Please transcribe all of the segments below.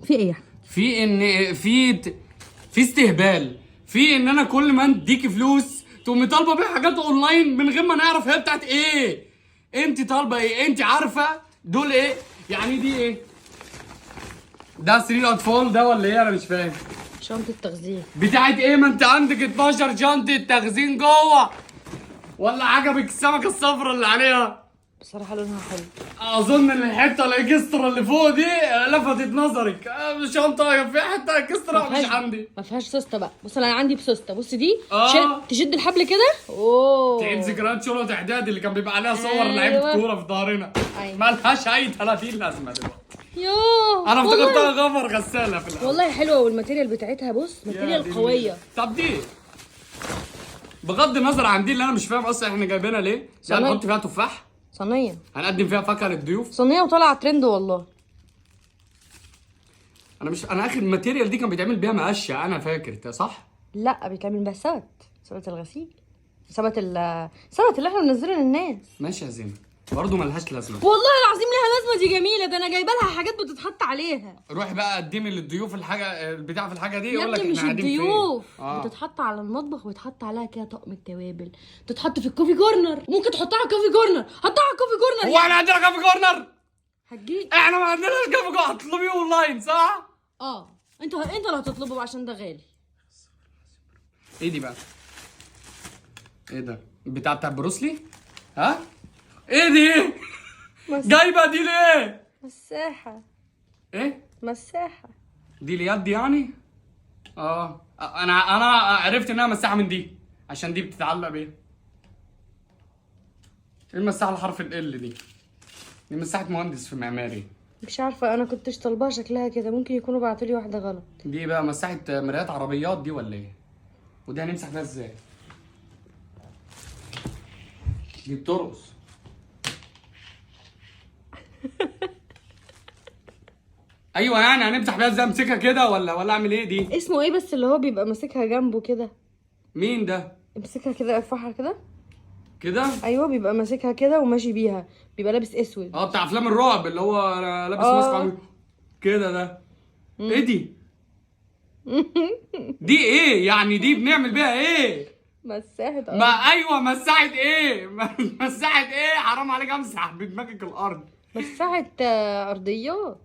في ايه؟ في ان في استهبال، في ان انا كل ما اديكي فلوس تقومي طالبه بيها حاجات اونلاين من غير ما نعرف هي بتاعت ايه. انت طالبه ايه؟ انت عارفه دول ايه؟ يعني دي ايه؟ ده سرير اطفال ده ولا ايه؟ انا مش فاهم. شنطة تخزين. بتاعت ايه؟ ما انت عندك 12 شنطه تخزين جوه. ولا عجبك السمكه الصفراء اللي عليها؟ بصراحة لونها حلو. اظن ان الحته الاكسترا اللي فوق دي لفتت نظرك. شنطه فيها حته اكسترا مش عندي. ما فيهاش سوسته بقى. بص انا عندي بسوسته. بص دي آه. تشد الحبل كده. اوه تعيد ذكريات شرطة اعدادي اللي كان بيبقى عليها صور أيوة. لعيبه كوره في ظهرنا. أيوة. مالهاش اي 30 لازمه دلوقتي. يوه انا والله. افتكرتها غفر غساله في الاول. والله حلوه والماتيريال بتاعتها بص ماتيريال قويه. طب دي بغض النظر عن دي اللي انا مش فاهم اصلا احنا جايبينها ليه؟ دي صينية. هنحط فيها تفاح؟ صينيه. هنقدم فيها فاكهه للضيوف؟ صينيه وطالعه ترند والله. انا اخر الماتيريال دي كان بيتعمل بيها مقشه انا فاكر ده صح؟ لا بيتعمل بيها سبت الغسيل. سبت اللي احنا بننزله للناس. ماشي يا زينب برضه ملهاش لازمه. والله العظيم ليها لازمه. دي جميله. ده انا جايبه لها حاجات بتتحط عليها. روحي بقى قدمي للضيوف الحاجه البتاع في الحاجه دي يا يقول لك ابني مش احنا قاعدين فين. الضيوف. بتتحط على المطبخ ويتحط عليها كده طقم التوابل. تتحط في الكوفي كورنر. ممكن تحطها على الكوفي كورنر. حطها على الكوفي كورنر. هو احنا عندنا كافي كورنر؟ هتجيب. احنا ما عندناش كافي كورنر. هتطلبيه اونلاين صح؟ انت اللي هتطلبه بقى عشان ده غالي. ايه دي بقى؟ ايه ده؟ بتاع بروسلي؟ ها؟ ايه دي؟ جايبه دي ليه؟ مساحة. ايه؟ مساحة. دي اليد يعني؟ انا عرفت انها مساحه من دي عشان دي بتتعلق بيها. ايه المساحه الحرف ال دي؟ دي مساحه مهندس في معماري. مش عارفة انا كنتش طالباها شكلها كده. ممكن يكونوا بعتولي واحدة غلط. دي بقى مساحه مرايات عربيات دي ولا ايه؟ ودي هنمسح فيها ازاي؟ دي بترقص. ايوه يعني هنمسح بيها ازاي؟ امسكها كده ولا اعمل ايه دي؟ اسمه ايه بس اللي هو بيبقى ماسكها جنبه كده؟ مين ده؟ امسكها كده ارفعها كده. كده؟ ايوه بيبقى ماسكها كده وماشي بيها. بيبقى لابس اسود. بتاع افلام الرعب اللي هو لابس ماسك عميق كده ده. ايه دي؟ دي ايه يعني؟ دي بنعمل بيها ايه؟ مساحة ما ايوه مساحة ايه؟ مساحة ايه؟ حرام عليك امسح بدماغك الارض. مساحة ارضيات.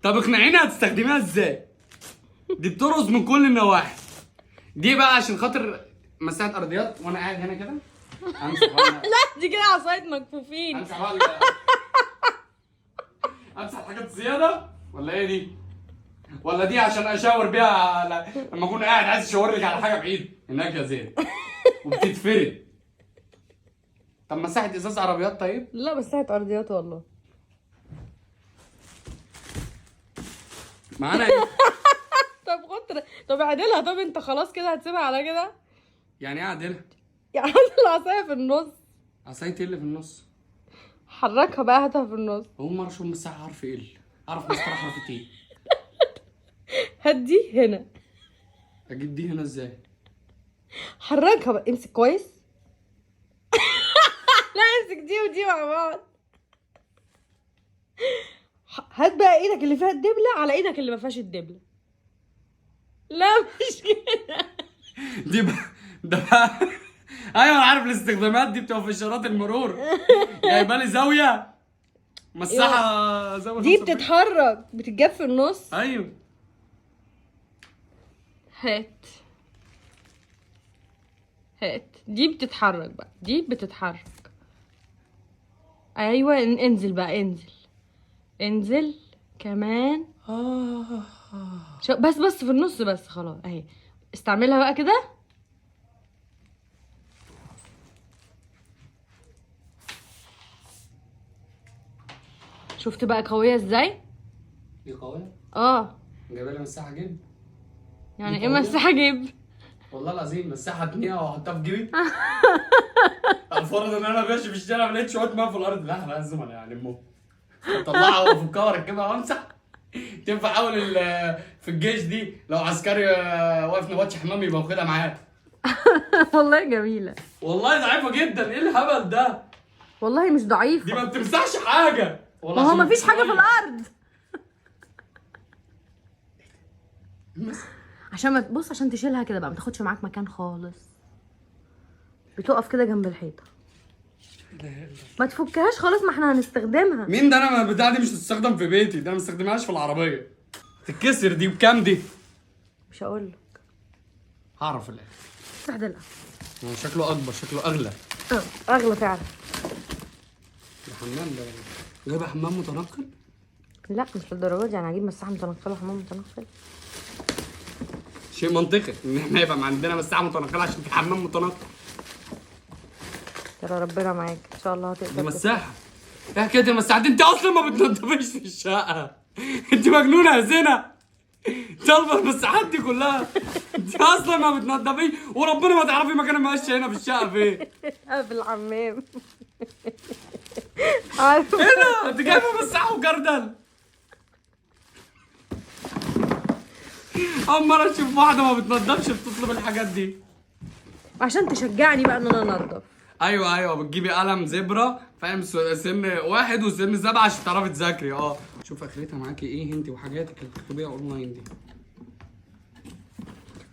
طب اقنعيني هتستخدميها ازاي؟ دي بترقص من كل النواحي. دي بقى عشان خاطر مساحة ارضيات وانا قاعد هنا كده امسح بقى. لا دي كده عصاية مكفوفين. امسح بقى امسح حاجات زيادة ولا ايه دي؟ ولا دي عشان اشاور بيها لما اكون قاعد عايز اشاور لك على حاجة بعيد هناك يا زين وبتتفرد. طب مساحة ازاز عربيات طيب؟ لا مساحة ارضيات والله. معانا ايه؟ طب اعدلها. طب انت خلاص كده هتسيبها على كده؟ يعني ايه اعدلها؟ يعني العصاية في النص. عصاية ايه اللي في النص؟ حركها بقى. هاتها في النص. اول مرة اشوف مساحة حرف ال. اعرف مسطرة حرف تي. هات دي هنا. اجيب دي هنا ازاي؟ حركها بقى. امسك كويس. لا امسك دي ودي مع بعض. هات بقى ايدك اللي فيها الدبلة على ايدك اللي ما فيهاش الدبلة. لا مش كده. دي بقى ده بقى ايوه انا عارف الاستخدامات دي بتبقى في اشارات المرور. جايبه لي زاويه مساحه زاويه دي بتتحرك. بتتجاب في النص. ايوه. هات دي بتتحرك بقى. دي بتتحرك. ايوه انزل بقى. انزل كمان. بس في النص بس. خلاص اهي. استعملها بقى كده. شفت بقى قوية ازاي؟ دي قويه؟ جايبه لي مساحه جيب. يعني ايه مساحة جيب؟ والله العظيم مساحه اتنين واحطها في جيبي. الفرض ان انا ماشي في الشارع ما لقيتش شويه ماء في الارض. لا لازم انا يعني امه اطلعها وافكها واركبها وامسح. تنفع اول في الجيش دي لو عسكري واقف نبطش حمام يبقى واخدها معاه. والله جميلة. والله ضعيفة جدا. ايه الهبل ده؟ والله مش دي ما بتمسحش حاجة. ما هو مفيش حاجة في الأرض. والله عشان ما تبص، عشان تشيلها كده بقى ما تاخدش معاك مكان خالص. بتقف كده جنب الحيطه. ما تفكهاش خالص، ما احنا هنستخدمها. مين ده؟ انا البتاعه دي مش هتستخدم في بيتي، ده انا ما بستخدمهاش في العربيه. تتكسر دي بكام دي؟ مش هقول لك. هعرف الاخر. افتح دلع. شكله اكبر، شكله اغلى. اغلى فعلا. الحمام ده جايبه حمام متنقل؟ لا مش للدرجه دي، انا هجيب مساحه متنقله وحمام متنقل. شيء منطقي ان احنا يبقى عندنا مساحه متنقله عشان في حمام متنقل. ترى ربنا معاك ان شاء الله هتقدر. دي مساحه. ايه حكايه المساحه دي؟ انت اصلا ما بتنضفيش في الشقه. انت مجنونه يا زينه. طالبه المساحات دي كلها. انت اصلا ما بتنضفيش، وربنا ما تعرفي مكان المقشه هنا في الشقه فين. في الحمام. عارفه ايه ده؟ انت جايبه مساحه وجردل. اول مره اشوف واحده ما بتنضفش بتطلب الحاجات دي. عشان تشجعني بقى ان انا انضف. ايوه بتجيبي قلم زبره، فاهم؟ سن 1 وسن 7 عشان تعرفي تذاكري. شوف اخرتها معاكي ايه انت وحاجاتك اللي بتكتبيها اونلاين دي.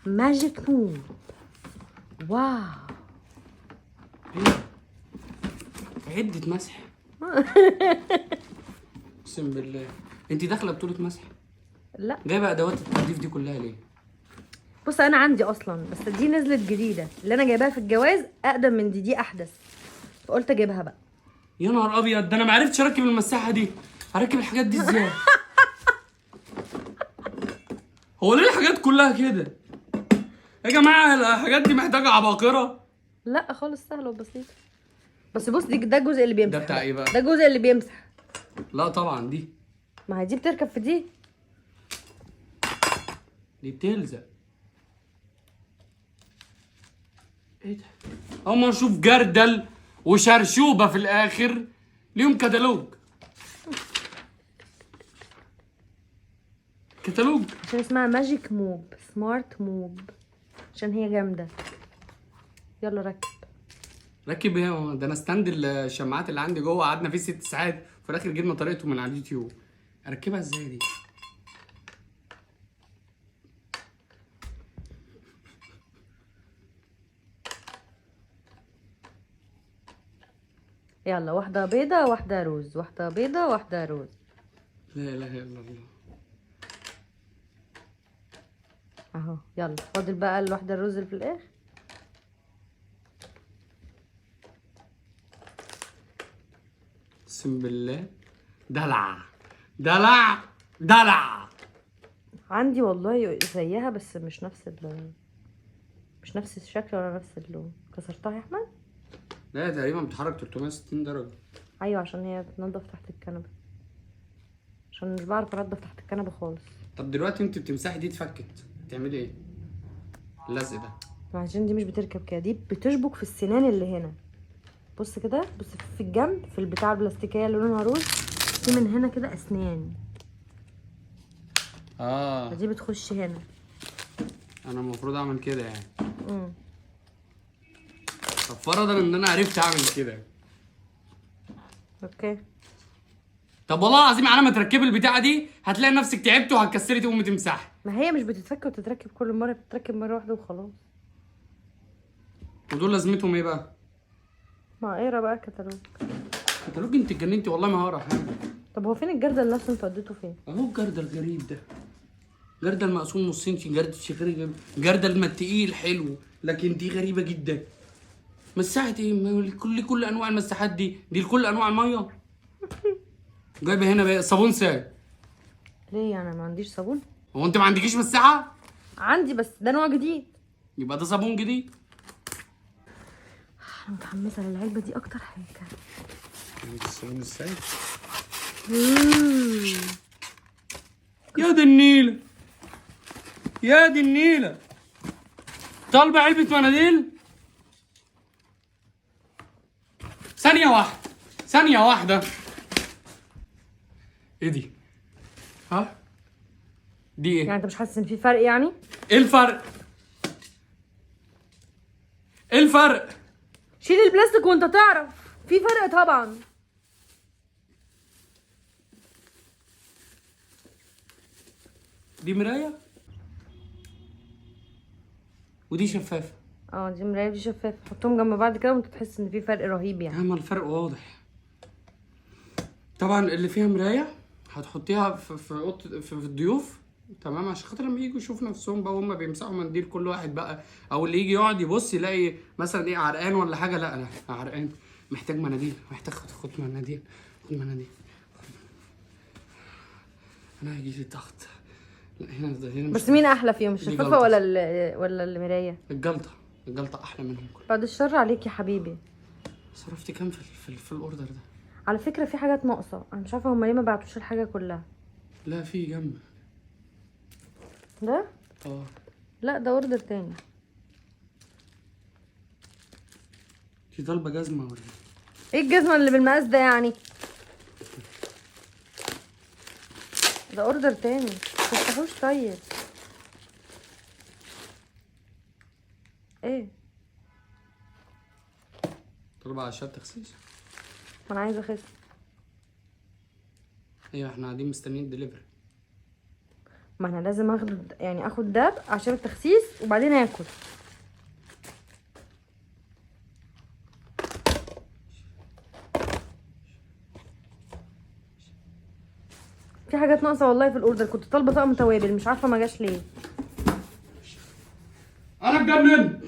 ماجيك موب. واو. ايه؟ عدة مسح. اقسم بالله انت داخله بطولة مسح؟ لا جايبه ادوات التنظيف دي كلها ليه؟ بص انا عندي اصلا، بس دي نزلت جديده، اللي انا جايباها في الجواز اقدم من دي احدث، فقلت اجيبها بقى. يا نهار ابيض، ده انا ما عرفتش اركب المساحه دي. هركب الحاجات دي ازاي؟ هو ليه الحاجات كلها كده يا جماعه؟ الحاجات دي محتاجه عباقره. لا خالص، سهله وبسيطه. بس بص ده الجزء اللي بيمسح. ده بتاع ايه بقى؟ ده الجزء اللي بيمسح. لا طبعا دي. ما هي دي بتركب في دي. دي بتلزق. ايه ده؟ اول ما اشوف جردل وشرشوبه في الاخر ليهم كتالوج. كتالوج. عشان اسمها ماجيك موب، سمارت موب، عشان هي جامده. يلا ركب. ركب ايه؟ ده انا ستاند الشماعات اللي عندي جوه قعدنا فيه 6 ساعات، في الاخر جبنا طريقته من على اليوتيوب. اركبها ازاي دي؟ يلا واحده بيضه واحده روز، واحده بيضه واحده روز. لا اله الا الله. اهو يلا فاضل بقى الواحده الروز اللي في الاخر. اقسم بالله دلع دلع دلع. عندي والله زيها بس مش نفس الشكل ولا نفس اللون. كسرتها يا احمد؟ لا تقريبا بتتحرك 360 درجه. ايوه عشان هي بتنضف تحت الكنبه، عشان مش بعرف انضف تحت الكنبه خالص. طب دلوقتي انت بتمسحي دي اتفكت، تعملي ايه؟ اللزق ده عشان دي مش بتركب كده، دي بتشبك في السنان اللي هنا. بص كده، بص في الجنب في البتاع البلاستيكيه اللي لونها روز، في من هنا كده اسنان. دي بتخش هنا. انا المفروض اعمل كده يعني. طب فرضا ان انا عرفت اعمل كده. اوكي. طب والله العظيم على ما تركبي البتاعه دي هتلاقي نفسك تعبتي وهتكسري تقومي تمسحي. ما هي مش بتتفك وتتركب كل مره، بتتركب مره واحده وخلاص. ودول لازمتهم ايه بقى؟ ما اقرا بقى كتالوج. كتالوج؟ انت اتجننتي والله ما هقرا حاجه. طب هو فين الجردل نفسه؟ انت وديته فين؟ اهو الجردل الغريب ده. جردل مقسوم نصين، جردل غريب، جردل ما تقيل حلو، لكن دي غريبه جدا. مساحه ايه؟ كل انواع المساحات دي لكل انواع الميه. جايبه هنا بقى صابون سائل. ليه انا ما عنديش صابون؟ هو انت ما عندكيش مساحه؟ عندي بس ده نوع جديد. يبقى ده صابون جديد. انا متحمسه للعلبه دي اكتر حاجه. الصابون السائل. يا دي النيله، يا دي النيله. طالبه علبه مناديل؟ ثانيه واحده. ايه دي؟ ها؟ دي ايه؟ يعني انت مش حاسس ان في فرق يعني؟ ايه الفرق؟ ايه الفرق؟ شيل البلاستيك وانت تعرف في فرق طبعا. دي مرايه؟ ودي شفافه. اه دي مرايه ودي شفافه، حطهم جنب بعض كده وانت تحس ان في فرق رهيب يعني. اما الفرق واضح. طبعا اللي فيها مرايه هتحطيها في اوضه في الضيوف، تمام، عشان خاطر لما يجوا يشوفوا نفسهم بقى وهم بيمسحوا منديل كل واحد بقى، او اللي يجي يقعد يبص يلاقي مثلا ايه عرقان ولا حاجه، لا انا عرقان محتاج مناديل، محتاج خد مناديل، خد مناديل. انا هيجي لي ضغط. لا هنا بس مين احلى فيهم، الشفافه جلطة. ولا المرايه؟ الجلطه احلى منهم كلهم. بعد الشر عليك يا حبيبي. صرفتي كام في الاوردر ده؟ على فكره في حاجات ناقصه، انا مش عارفه هما ليه ما بعتوش الحاجه كلها. لا في جنب ده اه. لا ده اوردر تاني. دي طالبه جزمه ولا ايه الجزمه اللي بالمقاس ده يعني؟ ده اوردر تاني، متفتحوش طيب. ايه؟ طالبه عشان تخسيس. ما انا عايزه اخس. ايوه احنا قاعدين مستنيين الدليفري. ما انا لازم اخد ده عشان التخسيس وبعدين اكل. في حاجات ناقصه والله في الاوردر، كنت طالبه طقم توابل مش عارفه ما جاش ليه. انا اتجننت.